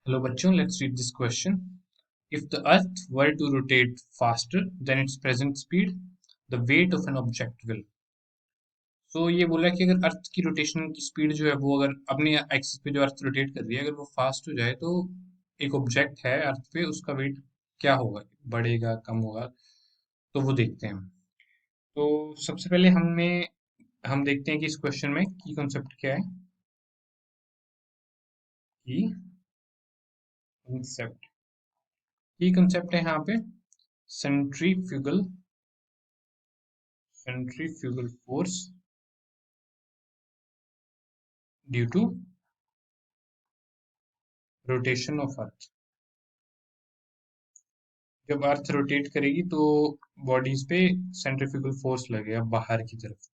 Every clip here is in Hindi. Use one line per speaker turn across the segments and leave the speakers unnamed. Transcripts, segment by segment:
Hello बच्चों, let's read this question. If the Earth were to rotate faster than its present speed, the weight of an object will. So ये बोला कि अगर अर्थ की रोटेशन की स्पीड जो है वो अगर अपने एक्सिस पे जो अर्थ रोटेट कर रही है अगर वो फास्ट हो जाए तो एक ऑब्जेक्ट है अर्थ पे उसका वेट क्या होगा, बढ़ेगा कम होगा, तो वो देखते हैं हम। तो सबसे पहले हम देखते हैं कि इस क्वेश्चन में की कॉन्सेप्ट क्या है। की कॉन्सेप्ट की कॉन्सेप्ट है यहाँ पे centrifugal centrifugal force due to rotation of earth. जब अर्थ रोटेट करेगी तो बॉडीज पे सेंट्रीफ्यूगल फोर्स लगेगा बाहर की तरफ।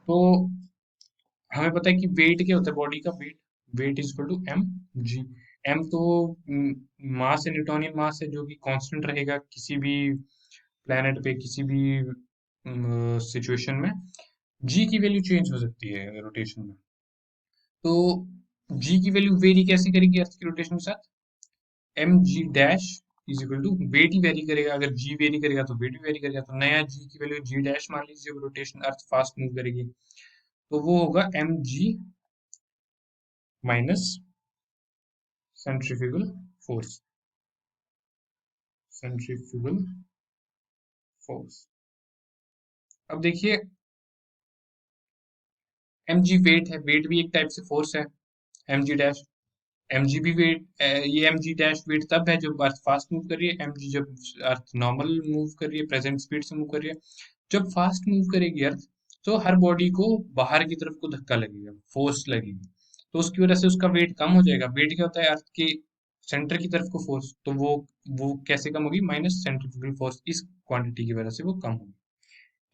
तो हमें पता है कि वेट क्या होता है बॉडी का। Weight is equal to M g. M तो मास है, न्यूटोनियन मास है जो कि कांस्टेंट रहेगा किसी भी प्लेनेट पे, किसी भी सिचुएशन में। जी की वैल्यू चेंज हो सकती है रोटेशन में। तो जी की वैल्यू वेरी कैसे करेगी अर्थ की रोटेशन के साथ। M ji dash is equal to weight ही वेरी करेगा। अगर जी वेरी करेगा तो वेट भी वेरी करेगा। तो नया जी की वैल्यू जी डैश मान लीजिए, जब रोटेशन अर्थ फास्ट मूव करेगी तो वो होगा एम जी minus centrifugal force. Centrifugal force. अब देखिए एम जी वेट है, वेट भी एक टाइप से फोर्स है। M G dash, m g भी वेट, ये एम जी डैश वेट तब है जब अर्थ फास्ट मूव कर रही है। एम जी जब अर्थ नॉर्मल मूव कर रही है, प्रेजेंट स्पीड से मूव कर रही है। जब फास्ट मूव करेगी अर्थ तो हर बॉडी को बाहर की तरफ को धक्का लगेगा, फोर्स लगेगी। तो उसकी वजह से उसका वेट कम हो जाएगा। वेट क्या होता है, अर्थ के सेंटर की तरफ को फोर्स। तो वो कैसे कम होगी, माइनस सेंट्रीफ्यूगल फोर्स, इस क्वांटिटी की वजह से वो कम होगी।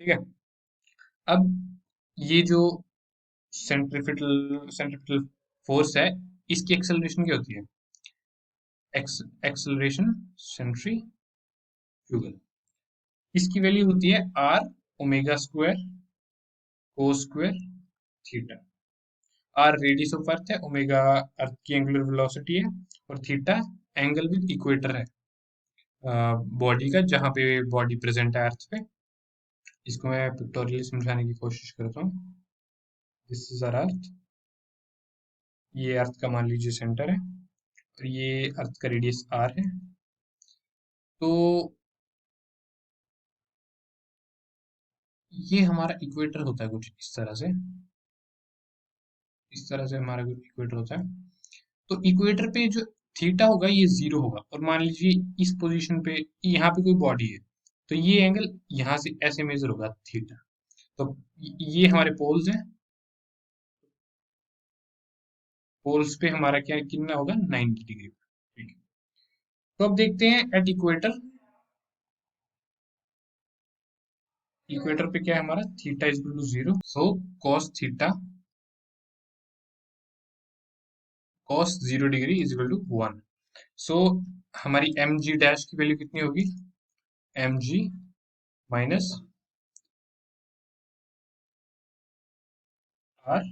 ठीक है। अब ये जो सेंट्रीफ्यूगल सेंट्रीफ्यूगल फोर्स है, इसकी एक्सेलरेशन क्या होती है। एक्सेलरेशन सेंट्रीफ्यूगल, इसकी वैल्यू होती है r omega square cos square theta. R radius of earth है, ओमेगा अर्थ की एंगुलर वेलोसिटी है, और थीटा एंगल विद इक्वेटर है बॉडी का, जहां पे बॉडी प्रेजेंट है अर्थ पे। इसको मैं पिक्टोरियली समझाने की कोशिश करता हूँ। दिस इज आर अर्थ, ये अर्थ का मान लीजिए सेंटर है, और ये अर्थ का रेडियस आर है। तो ये हमारा इक्वेटर होता है कुछ इस तरह से। इस तरह से हमारा कुछ इक्वेटर होता है। तो इक्वेटर पे जो थीटा होगा ये जीरो होगा, और मान लीजिए इस पोजीशन पे यहाँ पे कोई बॉडी है, तो ये एंगल यहाँ से ऐसे मेजर होगा थीटा। तो ये हमारे पोल्स हैं। पोल्स पे हमारा क्या कितना होगा, 90 डिग्री। ठीक है। तो अब देखते हैं एट इक्वेटर। इक्वेटर पे क्या है हमारा, theta is equal to zero. So cos theta, cos 0 degree is equal to 1। So हमारी एम जी डैश की वैल्यू कितनी होगी, m ji minus r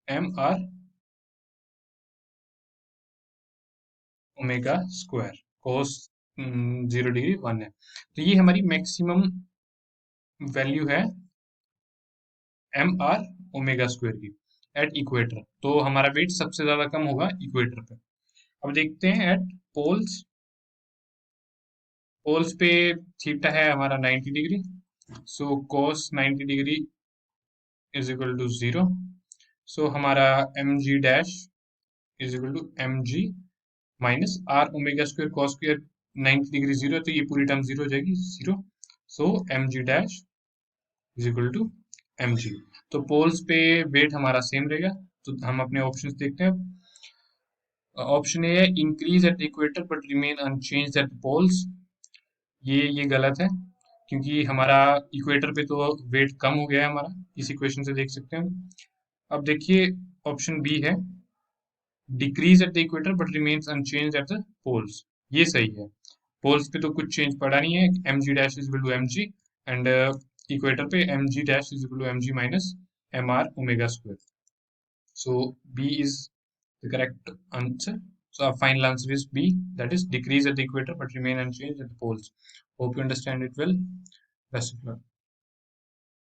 m are omega square cos 0 degree 1 है। तो ये हमारी मैक्सिमम वैल्यू है एम आर ओमेगा स्क्वायर की एट इक्वेटर। तो हमारा वेट सबसे ज्यादा कम होगा इक्वेटर पे। अब देखते हैं एट पोल्स। पोल्स पे थीटा है हमारा 90 degree. So cos 90 degree is equal to zero. So हमारा M ji dash is equal to M G minus R omega square cos square 90 degree zero, तो ये पूरी टर्म जीरो हो जाएगी, zero. So M ji dash is equal to M G. तो पोल्स पे वेट हमारा सेम रहेगा। तो हम अपने ऑप्शंस देखते हैं। ऑप्शन ए है increase at equator but remain unchange at poles. ये गलत है, क्योंकि हमारा इक्वेटर पे तो वेट कम हो गया है हमारा, इस इक्वेशन से देख सकते हैं। अब देखिए ऑप्शन बी है decrease at the equator but remains unchange at the poles. ये सही है। पोल्स पे तो कुछ चेंज पड़ा नहीं है, M G dash is equal to M G, and equator पे M ji dash is equal to M G minus M are omega square. So B is the correct answer. So our final answer is B, that is decrease at the equator but remain unchanged at the poles. Hope you understand it well. Best of luck.